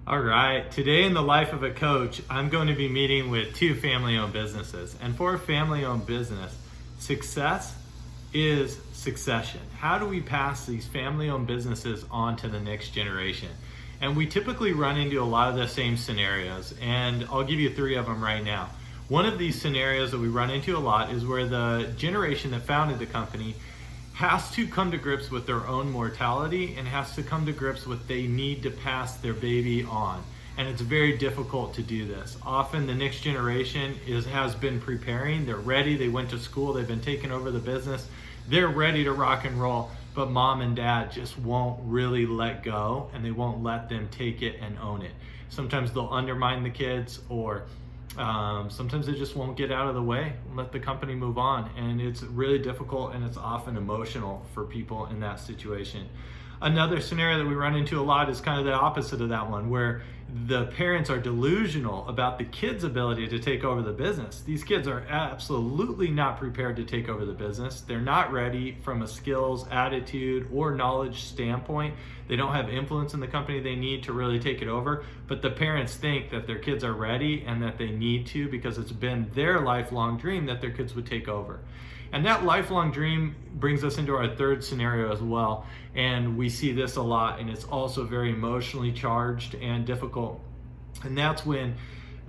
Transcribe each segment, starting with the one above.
All right, today in the life of a coach, I'm going to be meeting with two family-owned businesses. And for a family-owned business, success is succession. How do we pass these family-owned businesses on to the next generation? And we typically run into a lot of the same scenarios, and I'll give you three of them right now. One of these scenarios that we run into a lot is where the generation that founded the company has to come to grips with their own mortality and has to come to grips with they need to pass their baby on. And it's very difficult to do this. Often the next generation has been preparing, they're ready, they went to school, they've been taking over the business, they're ready to rock and roll, but mom and dad just won't really let go and they won't let them take it and own it. Sometimes they'll undermine the kids, or sometimes they just won't get out of the way and let the company move on. And it's really difficult and it's often emotional for people in that situation. Another scenario that we run into a lot is kind of the opposite of that one, where the parents are delusional about the kids' ability to take over the business. These kids are absolutely not prepared to take over the business. They're not ready from a skills, attitude, or knowledge standpoint. They don't have influence in the company they need to really take it over, but the parents think that their kids are ready and that they need to because it's been their lifelong dream that their kids would take over. And that lifelong dream brings us into our third scenario as well. And we see this a lot, and it's also very emotionally charged and difficult. And that's when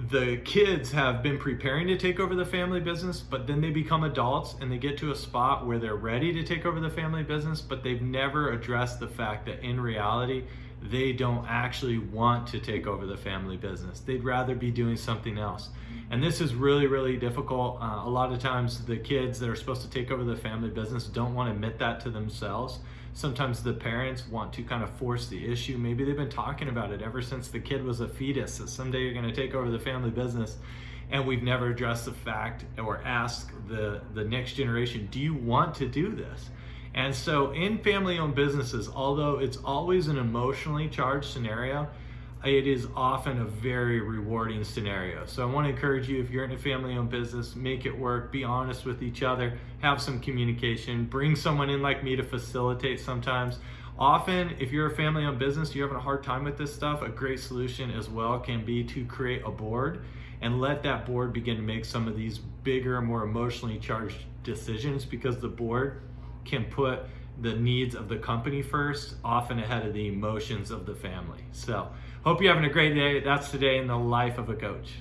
the kids have been preparing to take over the family business, but then they become adults and they get to a spot where they're ready to take over the family business, but they've never addressed the fact that in reality, they don't actually want to take over the family business. They'd rather be doing something else. And this is really, really difficult. A lot of times the kids that are supposed to take over the family business don't want to admit that to themselves. Sometimes the parents want to kind of force the issue. Maybe they've been talking about it ever since the kid was a fetus, that someday you're going to take over the family business. And we've never addressed the fact or asked the next generation, do you want to do this? And so in family-owned businesses, although it's always an emotionally charged scenario, it is often a very rewarding scenario. So I want to encourage you, if you're in a family-owned business, make it work, be honest with each other, have some communication, bring someone in like me to facilitate sometimes. Often, if you're a family-owned business, you're having a hard time with this stuff, a great solution as well can be to create a board and let that board begin to make some of these bigger, more emotionally charged decisions, because the board can put the needs of the company first, often ahead of the emotions of the family. So, hope you're having a great day. That's today in the life of a coach.